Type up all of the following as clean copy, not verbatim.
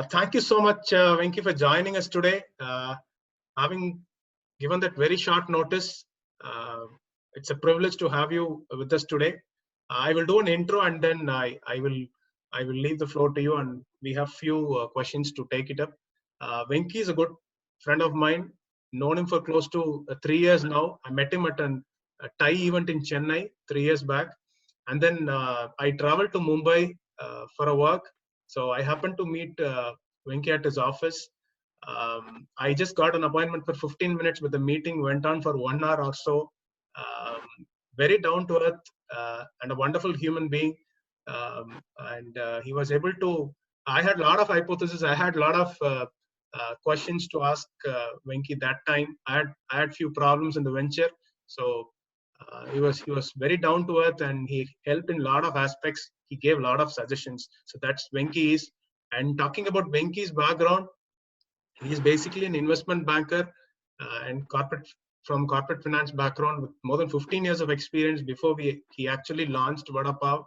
Thank you so much, Venki, for joining us today. Having given that very short notice, uh, it's a privilege to have you with us today. I will do an intro and then I will leave the floor to you, and we have few questions to take it up. Venki is a good friend of mine. Known him for close to 3 years now. I met him at a Thai event in Chennai 3 years back, and then I traveled to Mumbai for a work. So I happened to meet Venki at his office. I just got an appointment for 15 minutes, but the meeting went on for 1 hour or so. Um, Very down to earth and a wonderful human being. And he was able to. I had a lot of hypotheses. I had a lot of questions to ask Venki that time. I had few problems in the venture, so he was very down to earth, and he helped in a lot of aspects. He gave a lot of suggestions. So that's Venki is. And talking about Venki's background, he is basically an investment banker and corporate finance background with more than 15 years of experience before he actually launched Vada Pav.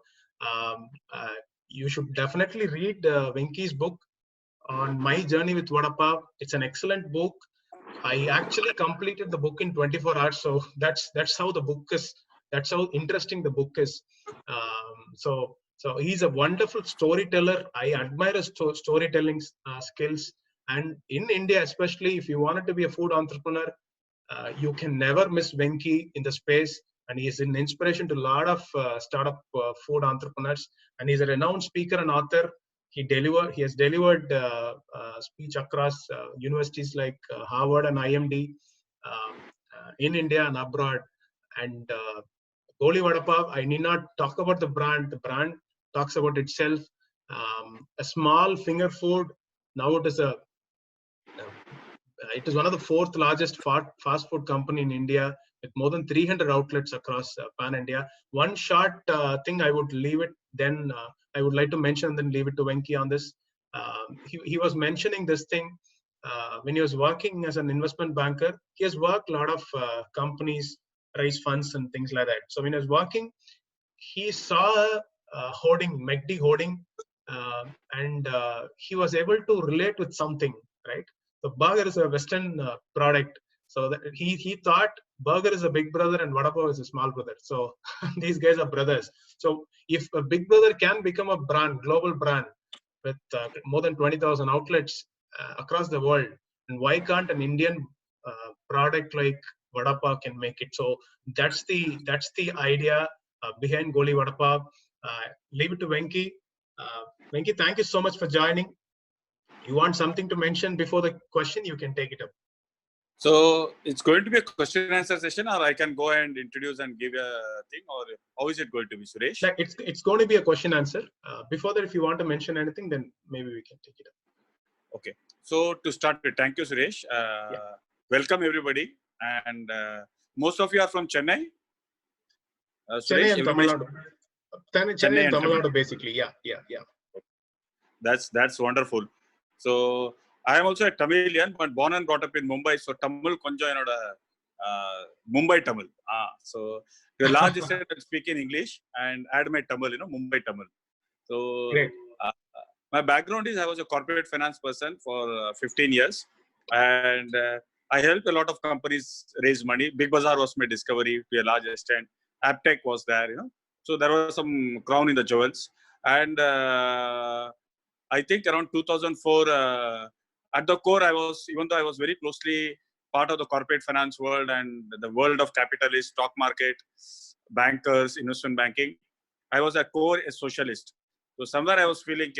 You should definitely read Venki's book on my journey with Vada Pav. It's an excellent book. I actually completed the book in 24 hours. So that's how the book is. That's how interesting the book is. So he's a wonderful storyteller. I admire his storytelling skills. And in India, especially, if you wanted to be a food entrepreneur, you can never miss Venki in the space. And he is an inspiration to a lot of startup food entrepreneurs. And he's a renowned speaker and author. He has delivered speech across universities like Harvard and IMD in India and abroad. And Goli Vada Pav, I need not talk about the brand. The brand talks about itself. A small finger food. Now it is one of the fourth largest fast food company in India with more than 300 outlets across pan India. One short thing I would leave it. Then I would like to mention and then leave it to Venki on this. He was mentioning this thing when he was working as an investment banker. He has worked a lot of companies, raise funds and things like that. So when he was working, he saw a hoarding, McD hoarding, and he was able to relate with something, right? The burger is a Western product, so that he thought burger is a big brother and vada pav is a small brother. So these guys are brothers. So if a big brother can become a brand, global brand with more than 20,000 outlets across the world, and why can't an Indian product like vada pav can make it? So that's the idea behind Goli Vada Pav. Leave it to Venki. Venki, thank you so much for joining. You want something to mention before the question? You can take it up. So it's going to be a question and answer session, or I can go and introduce and give a thing, or how is it going to be, Suresh? It's going to be a question answer. Before that, if you want to mention anything, then maybe we can take it up. Okay. So to start with, thank you, Suresh. Welcome everybody, and most of you are from Chennai. Chennai and Tamil Nadu. Chennai and Tamil Nadu, basically. Yeah. That's wonderful. So I am also a Tamilian, but born and brought up in Mumbai. So Tamil konja enoda Mumbai Tamil. So to a large extent I speak in English and add my Tamil, Mumbai Tamil. So my background is I was a corporate finance person for 15 years, and I helped a lot of companies raise money. Big Bazaar was my discovery to a large extent. Aptech was there, So there was some crown in the jewels, and I think around 2004, at the core, even though I was very closely part of the corporate finance world and the world of capitalists, stock market, bankers, investment banking, I was at core a socialist. So somewhere I was feeling,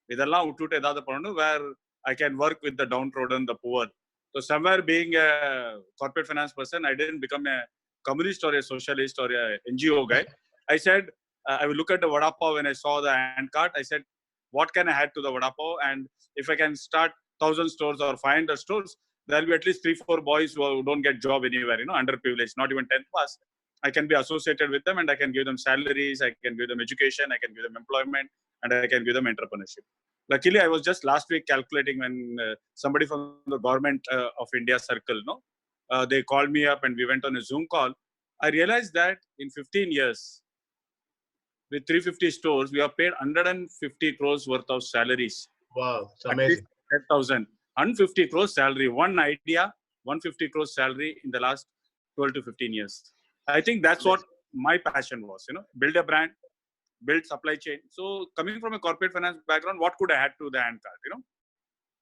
where I can work with the downtrodden, the poor. So somewhere being a corporate finance person, I didn't become a communist or a socialist or a NGO guy. I said, I will look at the vada pav. When I saw the ant cart, I said, what can I add to the vada pav? And if I can start 1,000 stores or 500 stores, there'll be at least 3-4 boys who don't get job anywhere, underprivileged, not even 10th class. I can be associated with them, and I can give them salaries, I can give them education, I can give them employment, and I can give them entrepreneurship. Luckily, I was just last week calculating when somebody from the government of India circle, they called me up and we went on a Zoom call. I realized that in 15 years, with 350 stores, we have paid 150 crores worth of salaries Wow, it's At least amazing. 10,000. 150 crores salary. One idea, 150 crores salary in the last 12 to 15 years. I think that's what my passion was, build a brand, build supply chain. So coming from a corporate finance background, what could I add to the hand card?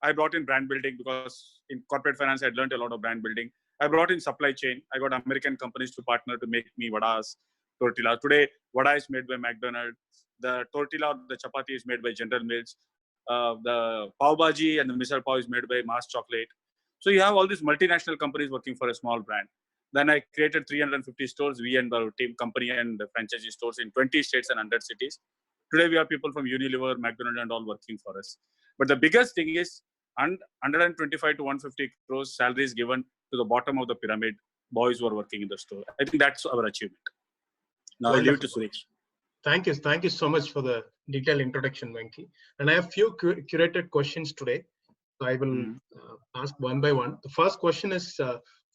I brought in brand building because in corporate finance, I'd learned a lot of brand building. I brought in supply chain. I got American companies to partner to make me vadas, tortilla. Today, vada is made by McDonald's. The tortilla, the chapati is made by General Mills. The pav bhaji and the misal pav is made by Mars Chocolate. So you have all these multinational companies working for a small brand. Then I created 350 stores, we and our team, company and franchisee stores in 20 states and 100 cities. Today, we have people from Unilever, McDonald's and all working for us. But the biggest thing is 125 to 150 crores salaries given to the bottom of the pyramid, boys who are working in the store. I think that's our achievement. Now I leave it to Suresh. Thank you so much for the detailed introduction, Venki. And I have few curated questions today. So I will ask one by one. The first question is,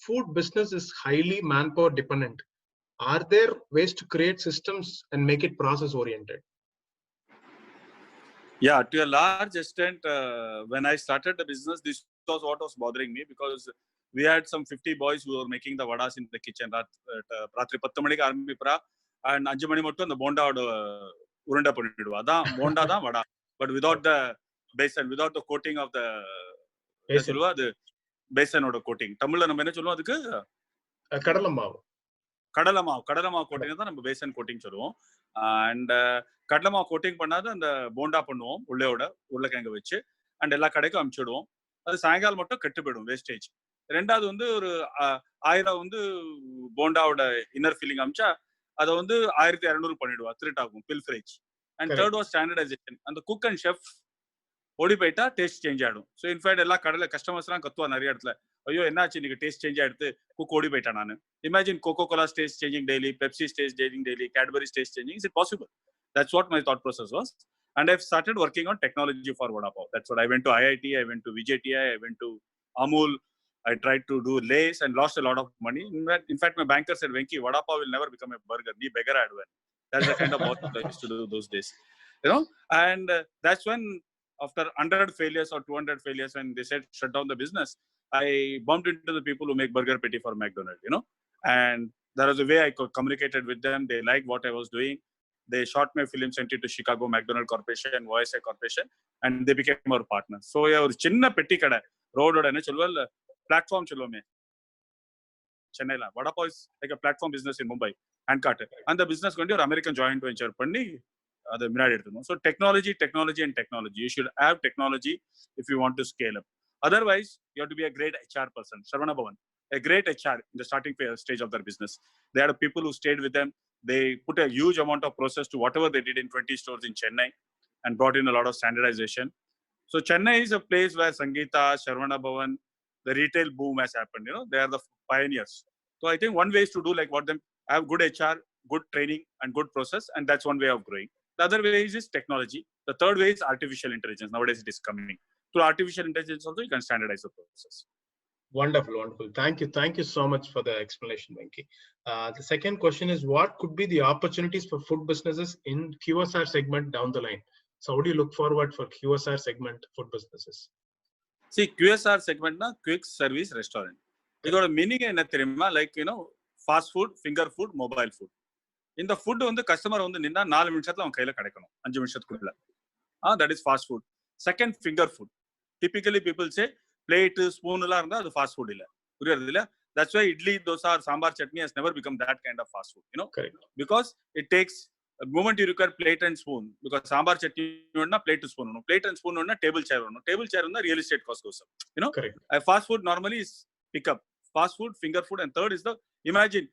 food business is highly manpower dependent. Are there ways to create systems and make it process oriented? Yeah, to a large extent, when I started the business, this was what was bothering me because we had some 50 boys who were making the vadas in the kitchen. Ratri 10 manikku arambipra and 5 mani mattum the bonda urunda panniduva. Adha bonda da vada, but without the basin, without the coating of the basin oda coating. Tamil la நம்ம என்ன சொல்லுவோம் அதுக்கு? கடலை மாவு coating தான் நம்ம passion coating சொல்லுவோம். And கடலை மாவு கோட்டிங் பண்ணாத அந்த போண்டா பண்ணுவோம் உள்ளேயோட உருளைக்கிழங்கு வச்சு அண்ட் எல்லா கடைக்கும் அனுப்பிச்சுடுவோம். அது சாயங்காலம் மட்டும் கெட்டு போயிடும், வேஸ்டேஜ். ரெண்டாவது ஒரு 1000 போண்டாவோட இன்னர் ஃபீலிங் அமிச்சா அதை 1200 பண்ணிடுவா, திருட்டாகும், pilferage. And third was standardisation. அந்த குக் அண்ட் ஷெஃப் ஓடி போயிட்டா டேஸ்ட் சேஞ்ச் ஆகிடும். ஸோ இன்ஃபேக்ட் எல்லா கடையில் கஸ்டமர்ஸ்லாம் கத்துவா நிறைய இடத்துல, ஐயோ என்னாச்சு இன்னைக்கு டேஸ்ட் சேஞ்ச் ஆகிடுது, குக் ஓடி போயிட்டா. நான் imagine Coca Cola taste changing daily, Pepsi taste changing daily, Cadbury taste changing. Is it possible? That's what my thought process was. And I've started working on technology for Vada Pav. That's what I went to IIT, I went to VJTI, I went to Amul. I tried to do Lay's and lost a lot of money. In fact, my banker said, Venki, Vada Pav will never become a burger. Be beggar advert. That's the kind of boss I used to do those days. And that's when, after 100 failures or 200 failures, when they said shut down the business, I bumped into the people who make burger patty for McDonald's, and there was a way I communicated with them. They liked what I was doing. They shot my film, sent it to Chicago McDonald Corporation, OSI Corporation, and they became our partner. So, our chinna petti kada road oda enna solval platform sollume Chennai la Vada Pav is like a platform business in Mumbai Handcart, and the business kondi or American joint venture panni adu minadi eduthukom. So technology and technology. You should have technology if you want to scale up. Otherwise, you have to be a great HR person. Sarvana Bhavan, a great HR in the starting stage of their business. They had people who stayed with them. They put a huge amount of process to whatever they did in 20 stores in Chennai and brought in a lot of standardization. So Chennai is a place where Sangeeta, Sarvana Bhavan, the retail boom has happened. They are the pioneers. So I think one way is to do like what them, have good HR, good training and good process, and that's one way of growing. The other way is technology. The third way is artificial intelligence. Nowadays it is coming. Through artificial intelligence also you can standardize the process. Wonderful. Thank you so much for the explanation, Venki. The second question is, what could be the opportunities for food businesses in QSR segment down the line? So how do you look forward for QSR segment food businesses? See, QSR segment na quick service restaurant. இதோட meaning என்ன தெரியுமா? Like fast food, finger food, mobile food. இந்த food customer நின்னா 4 நிமிஷத்துல அவன் கையில கிடைக்கணும், 5 நிமிஷத்துக்குள்ள. That is fast food. Second, finger food. Typically people say plate, spoon எல்லாம் இருந்தா அது ஃபாஸ்ட் ஃபுட் இல்ல. புரியுறது இல்ல? That's why idli, dosa, sambar, chutney has never become that kind of fast food. Correct. Because it takes a moment you require plate and spoon. Because sambar, chutney onna plate to spoon, plate and spoon onna table chair, table chair onna real estate cost goes up. Correct. Fast food normally is pick up. Fast food, finger food, and third is the, imagine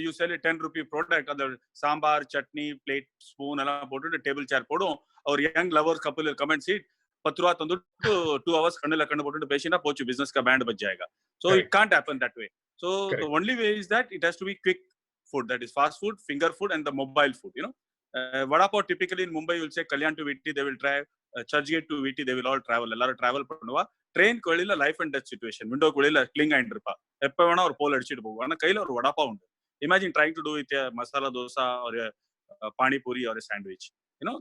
you sell a 10 rupee product, and the sambar, chutney, plate, spoon எல்லாம் போட்டு table chair போடும். ஒரு young lower கப்பல் will come and sit. 10 ரூபா தந்துட்டு 2 hours கண்ணு போட்டு பேசினா போச்சு, business ka band பச் ஜாயேகா. So it can't happen that way. So the only way is that it has to be quick food, that is fast food, finger food, and the mobile food. Vada Pav typically in Mumbai will say Kalyan to VT they will drive, Churchgate to VT they will all travel. எல்லாரும் travel பண்ணுவா. Train வெளியில life and death situation, window வெளியில கிளிங் ஆயிட்டு இருப்பா. எப்ப வேணா ஒரு போல் அடிச்சுட்டு போகும். ஆனா கையில ஒரு வடா பாவ் உண்டு. Imagine trying to do with a masala dosa or a pani puri or a sandwich.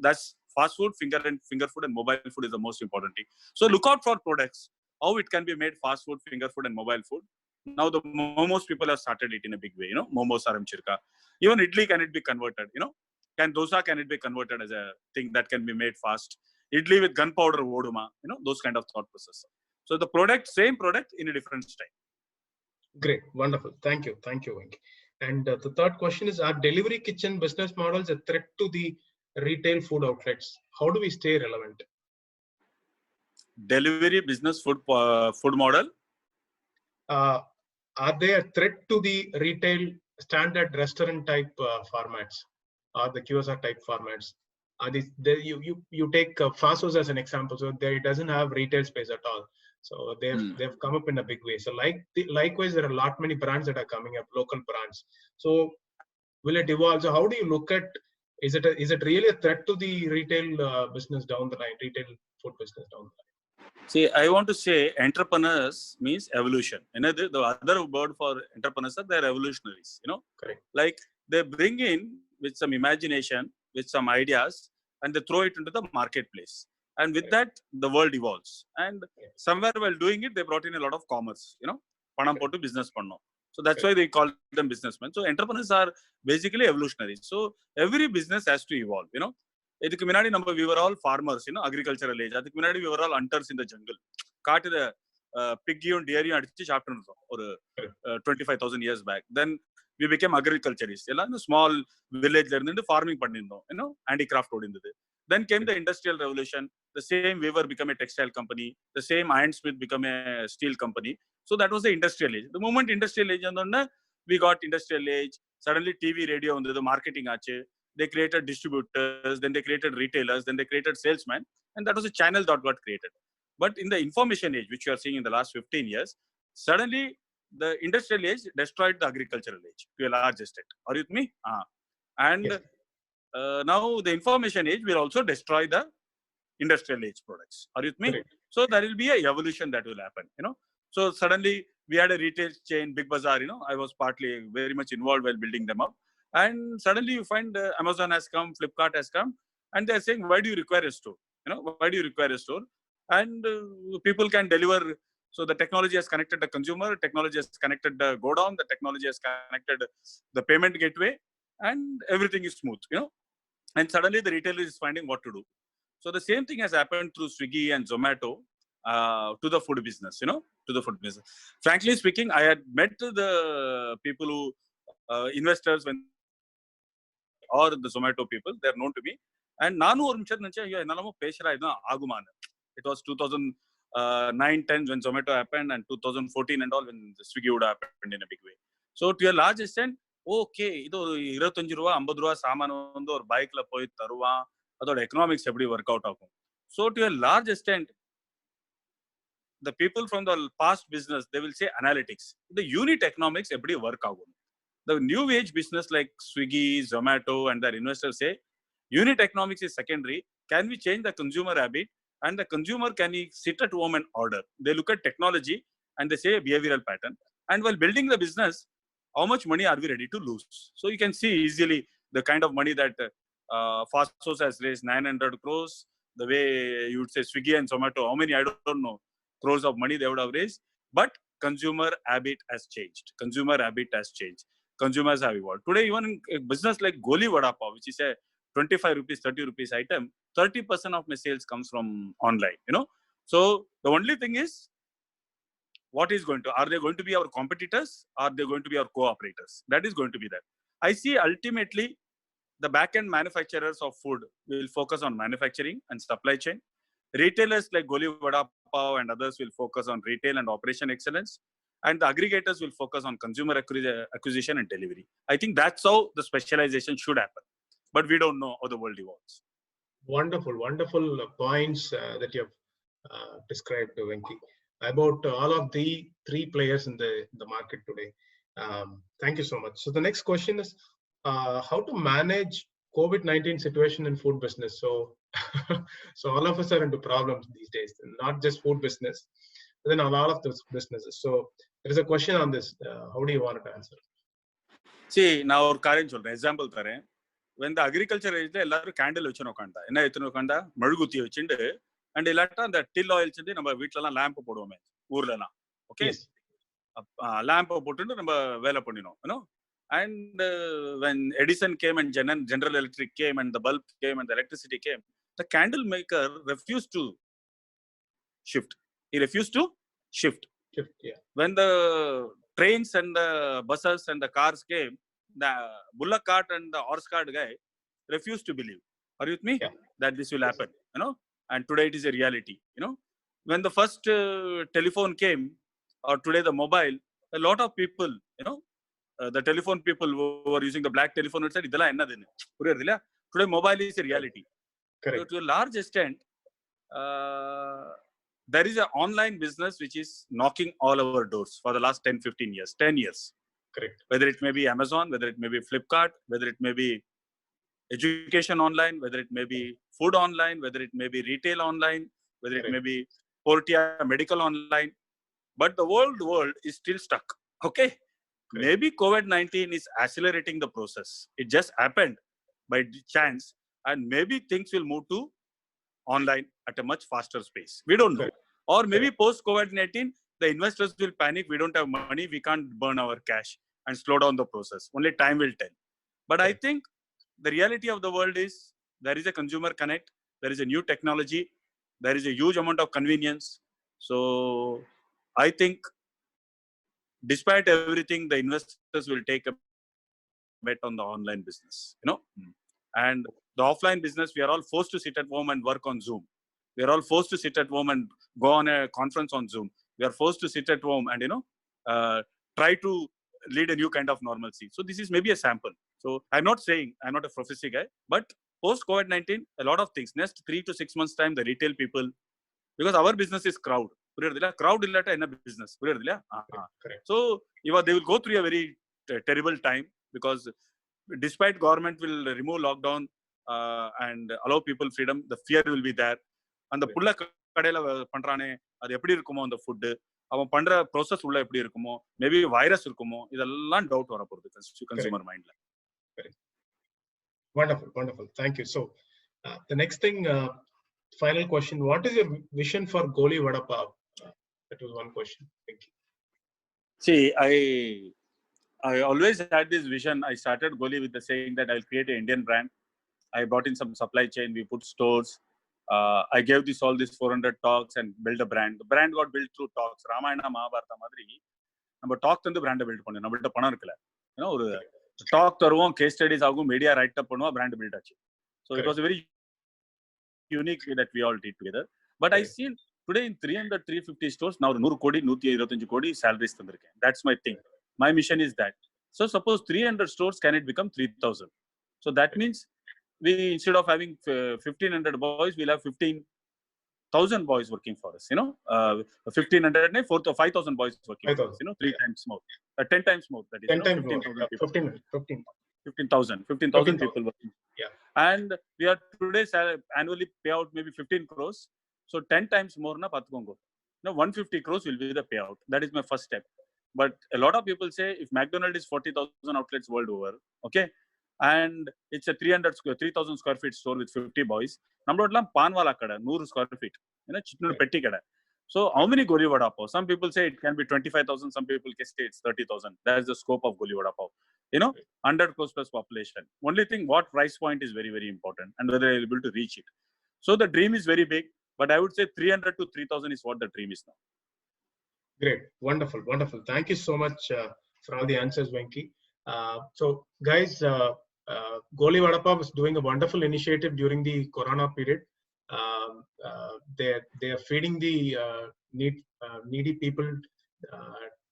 That's fast food, finger food, and mobile food is the most important thing. So look out for products, how it can be made: fast food, finger food, and mobile food. Now the momos people have started it in a big way. Momos, aram chirka. Even idli, can it be converted? Can dosa, can it be converted as a thing that can be made fast? Idli with gunpowder voduma, those kind of thought process. So the same product in a different style. Great, wonderful. Thank you, Venki. And the third question is: are delivery kitchen business models a threat to the retail food outlets? How do we stay relevant? Delivery business food model? Are they a threat to the retail standard restaurant type formats or the QSR type formats? You take Fasos as an example. So it doesn't have retail space at all. So they've come up in a big way. So likewise, there are a lot many brands that are coming up, local brands. So will it evolve? So how do you look at, is it really a threat to the retail business down the line, retail food business down the line? See, I want to say entrepreneurs means evolution. The other word for entrepreneurs are they're evolutionaries. Correct. Like they bring in with some imagination, with some ideas, and they throw it into the marketplace. And with that, the world evolves. And somewhere while doing it, they brought in a lot of commerce. Panam potu business panno. So that's why they call them businessmen. So entrepreneurs are basically evolutionaries. So every business has to evolve. இதுக்கு முன்னாடி we were all farmers, agricultural age. அதுக்கு முன்னாடி we were all hunters in the jungle. காட்டுல பிக்கியும் டியரையும் அடிச்சு சாப்பிட்டு இருந்தோம் ஒரு 25,000 years back. Then we became agriculturists. எல்லாம் small villageல இருந்து farming பண்ணிருந்தோம். Handicraft ஓடிந்தது. Then came the industrial revolution. The same weaver became a textile company. The same ironsmith became a steel company. So that was the industrial age. The moment industrial age வந்தோம்னா we got industrial age. Suddenly TV, radio வந்தது, marketing ஆச்சு. They created distributors, then they created retailers, then they created salesmen, and that was a channel that got created. But in the information age, which you are seeing in the last 15 years, suddenly the industrial age destroyed the agricultural age to a large extent. Are you with me? And yes. Now the information age will also destroy the industrial age products. Are you with me? Correct. So there will be a evolution that will happen. So suddenly we had a retail chain, Big Bazaar. I was partly very much involved while building them up. And suddenly you find Amazon has come, Flipkart has come, and they're saying, why do you require a store? Why do you require a store? And people can deliver. So the technology has connected the consumer, technology has connected the godown, the technology has connected the payment gateway, and everything is smooth, And suddenly the retailer is finding what to do. So the same thing has happened through Swiggy and Zomato to the food business, to the food business. Frankly speaking, I had met the people who, investors when, or the Zomato people, they're known to me. And nanu or nimisham nenichen ayyo enalamo peshra idha agumana. It was 2009-10 when Zomato happened, and 2014 and all when Swiggy would happened in a big way. So to a large extent, okay, idu 25 ரூபாய் 50 ரூபாய் சாமான் வந்து ஒரு பைக்ல போய் தருவான், அதோட economics எப்படி வர்க் அவுட் ஆகும். So to a large extent, the people from the past business, they will say analytics, the unit economics எப்படி work ஆகும். The new age business like Swiggy, Zomato, and their investors say unit economics is secondary. Can we change the consumer habit? And the consumer, can he sit at home and order? They look at technology and they say a behavioral pattern. And while building the business, how much money are we ready to lose? So you can see easily the kind of money that Fasos has raised, 900 crores. The way you would say Swiggy and Zomato, how many, I don't know, crores of money they would have raised. But consumer habit has changed. Consumer habit has changed. Consumers have evolved. Today, even a business like Goli Vada Pav, which is a 25 rupees, 30 rupees item, 30% of my sales comes from online, So the only thing is, what is going to, are they going to be our competitors? Are they going to be our cooperators? That is going to be that. I see ultimately the back-end manufacturers of food will focus on manufacturing and supply chain. Retailers like Goli Vada Pav and others will focus on retail and operation excellence. And the aggregators will focus on consumer acquisition and delivery. I think that's how the specialization should happen. But we don't know how the world evolves. Wonderful, wonderful points that you have described, Venki, about all of the three players in the market today. Thank you so much. So the next question is, how to manage COVID-19 situation in food business? So, so all of us are into problems these days, not just food business, but then a lot of those businesses. So there is a question on this. How do you want to answer? See, now ஒரு காரியம் சொல்றேன், example தரேன். when the agriculture age la ellarum candle vechunu okanda enna ethunu okanda meluguthi vechinde and illata and till oil chindi நம்ம வீட்ல எல்லாம் lamp போடுவோமே ஊர்ல எல்லாம் okay Yes. lamp போட்டுட்டு நம்ம வேலை பண்ணினோம் you know and when Edison came and General Electric came and the bulb came and the electricity came, the candle maker refused to shift. He refused to shift. Yeah. When the trains and the buses and the cars came, the bullock cart and the horse cart guy refused to believe. Are you with me? Yeah. That this will happen, you know? And today it is a reality, you know? When the first telephone came, or today the mobile, a lot of people, you know, the telephone people who were using the black telephone said, "Idala enna dinu." Puriyadilla. Today mobile is a reality. Correct. So to a large extent, there is an online business which is knocking all our doors for the last 10-15 years, 10 years. Correct. Whether it may be Amazon, whether it may be Flipkart, whether it may be education online, whether it may be food online, whether it may be retail online, whether it may be Portia medical online. But the world is still stuck. Okay? Correct. Maybe COVID-19 is accelerating the process. It just happened by chance, and maybe things will move to online at a much faster pace. We don't know. Correct. Or maybe post COVID-19, the investors will panic. We don't have money. We can't burn our cash and slow down the process. Only time will tell. But I think the reality of the world is there is a consumer connect. There is a new technology. There is a huge amount of convenience. So I think despite everything, the investors will take a bet on the online business, you know. And the offline business, we are all forced to sit at home and work on Zoom. We are all forced to sit at home and go on a conference on Zoom. We are forced to sit at home and, you know, try to lead a new kind of normalcy. So this is maybe a sample. So I'm not saying, I'm not a prophecy guy, but post COVID-19, a lot of things. Next 3 to 6 months time, the retail people, because our business is crowd. Crowd illata enna business. So they will go through a very terrible time, because despite government will remove lockdown and allow people freedom, the fear will be there. And the pulla kadaila பண்றானே அது எப்படி இருக்குமோ அந்த food, அவன் பண்ற process உள்ள எப்படி இருக்குமோ, maybe virus இருக்குமோ, இதெல்லாம் டவுட் வர போகுது கன்சூமர் மைண்ட்ல. Wonderful. Thank you. So the next thing, final question, what is your vision for Goli Vada Pav? That was one question. Thank you. See, I always had this vision. I started Goli with the saying that I'll create an Indian brand. I brought in some supply chain. We put stores. I gave all these 400 talks and build a brand. The brand got built through talks. Ramayana, Mahabharata madri. நம்ம talk வந்து brand build பண்ணோம். நம்மள்ட்ட பணம் இருக்குல்ல, ஏன்னா ஒரு talk தருவோம், case studies ஆகும், மீடியா ரைட் அப் பண்ணுவோம், பிராண்ட் பில்ட் ஆச்சு. So it was a very unique way that we all did together. But I see today in 300-350 stores now 100 crore 125 crore salaries தந்திருக்கேன். That's my thing. My mission is that. So suppose 300 stores, can it become 3,000? So that means we, instead of having 1,500 boys, we'll have 15,000 boys working for us, you know. 1,500 and 5,000 boys working for us, you know, 3 times more, 10 times more, that is 10 times 15,000 people working. Yeah. And we are today annually pay out maybe 15 crores. So 10 times more na pathukongo. Now 150 crores will be the payout. That is my first step. But a lot of people say if McDonald's is 40,000 outlets world over, okay, and it's a 3,000 square feet store with 50 boys, nammodla panwala kada 100 square feet, you know, chitnur petti kada. So how many Goli Vada Pav? Some people say it can be 25,000, some people say it's 30,000. That is the scope of Goli Vada Pav. You know, 100 crores plus population. Only thing, what price point is very, very important, and whether I'm able to reach it. So the dream is very big, but I would say 300 to 3,000 is what the dream is now. Great. Wonderful. Thank you so much for all the answers, Venki. So guys, Goli Vada Pav is doing a wonderful initiative during the Corona period. They are feeding the needy people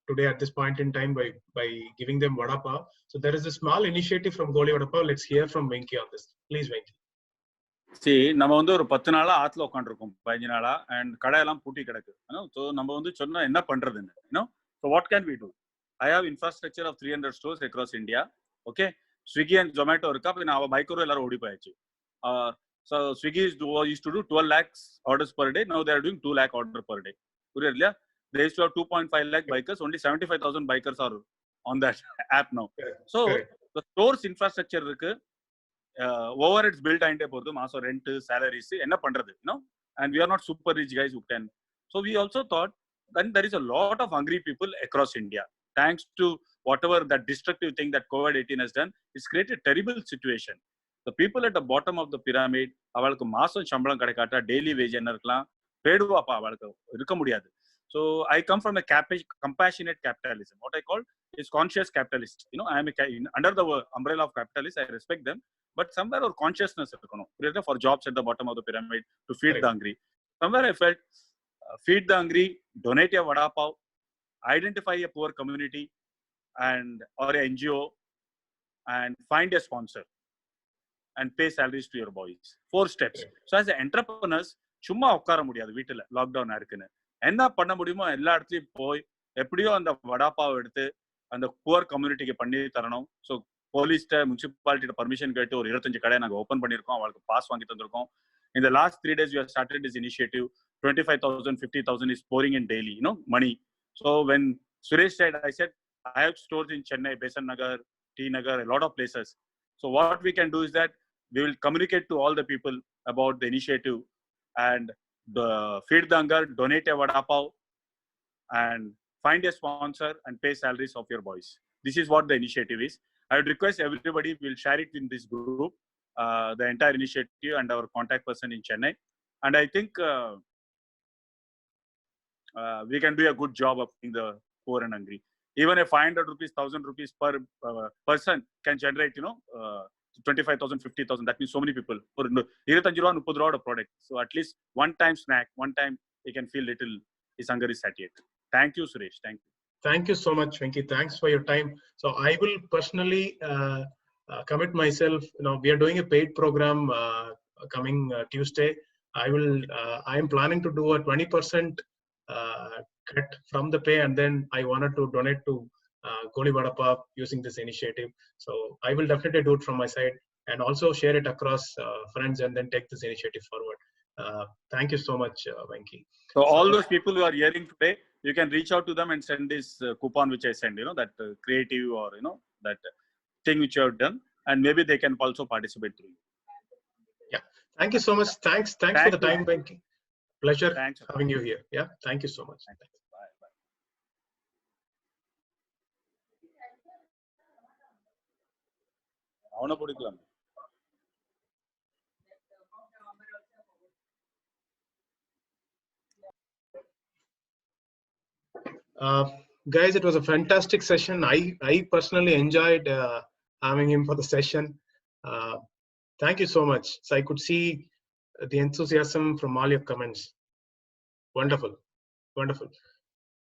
today at this point in time by giving them Vada Pav. So there is a small initiative from Goli Vada Pav. Let's hear from Venki on this. Please, Venki. See, நம்ம வந்து ஒரு 10 நாளா ஆத்துல உட்காந்துருக்கோம், 15 நாளா, and கடையெல்லாம் பூட்டி கிடக்கு. So நம்ம வந்து சொன்னா என்ன பண்றதுன்னு, you know. So what can we do? I have infrastructure of 300 stores across India. Okay, Swiggy and Zomato இருக்கா, அப்ப நான் பைக்கோட எல்லாரும் ஓடி போயாச்சு. So Swiggy used to do 12 lakhs orders per day. Now they are doing 2 lakh orders per day. புரியுதுல? They used to have 2.5 lakh bikers. Only 75,000 bikers are on that app now. So the stores infrastructure இருக்கு. Over it's built ஆகிட்டே போகுது. மாசம் rent, salaries என்ன பண்றது, and we are not super rich guys who can. So we also thought then there is a lot of hungry people across India. Thanks to whatever that destructive thing that COVID-19 has done, it's created a terrible situation. The people at the bottom of the pyramid, அவளுக்கு மாசம் சம்பளம் கிடைக்காட்டா daily wage என்ன இருக்கலாம், பேடுவாப்பா அவளுக்கு இருக்க முடியாது. So I come from a compassionate capitalism. What I call is conscious capitalist. I am under the umbrella of capitalists. I respect them, but somewhere or consciousness இருக்கணும் for jobs at the bottom of the pyramid to feed the hungry. Somewhere I felt feed the hungry, donate a vada pav, identify a poor community and or a NGO, and find a sponsor and pay salaries to your boys. 4 steps. So as an entrepreneurs, சும்மா உட்கார முடியாது வீட்டுல, lockdown இருக்குன்னு. என்ன பண்ண முடியுமோ எல்லா இடத்துலயும் போய் எப்படியோ அந்த வடாப்பாவை எடுத்து அந்த புவர் கம்யூனிட்டிக்கு பண்ணி தரணும். ஸோ போலீஸ்ட, முனிசிபாலிட்டியோட பர்மிஷன் கேட்டு ஒரு 25 கடை நாங்கள் ஓப்பன் பண்ணியிருக்கோம். அவளுக்கு பாஸ் வாங்கி தந்திருக்கோம். In the last 3 days, we have started this initiative. 25,000, 50,000 is pouring in daily, money. So when Suresh said, I said, I have stores in Chennai, Besan Nagar, T Nagar, a lot of places. So what we can do is that we will communicate to all the people about the initiative and feed the hunger, donate a vada pav, and find a sponsor and pay salaries of your boys. This is what the initiative is. I would request everybody will share it in this group, the entire initiative and our contact person in Chennai. And I think we can do a good job of being the poor and hungry. Even a 500 rupees, 1,000 rupees per person can generate, 25,000, 50,000. That means so many people. For 25 rupees, 30 rupees product. So at least one time snack, one time you can feel little his hunger is satiated. Thank you, Suresh. Thank you. Thank you so much, Venki. Thanks for your time. So I will personally commit myself. We are doing a paid program coming Tuesday. I am planning to do a 20% cut from the pay, and then I wanted to donate to Goli Vada Pav using this initiative. So I will definitely do it from my side and also share it across friends and then take this initiative forward. Thank you so much, Venki. So all those people who are hearing today, you can reach out to them and send this coupon which I send, that creative or, that thing which you have done, and maybe they can also participate through you. Yeah. Thank you so much. Thanks for the time, Venki. Pleasure having you here. Yeah. Thank you so much. Thanks. Bye. அவனை பிடிக்கலாம். Guys, it was a fantastic session. I personally enjoyed having him for the session. Thank you so much. So I could see the enthusiasm from all your comments. Wonderful.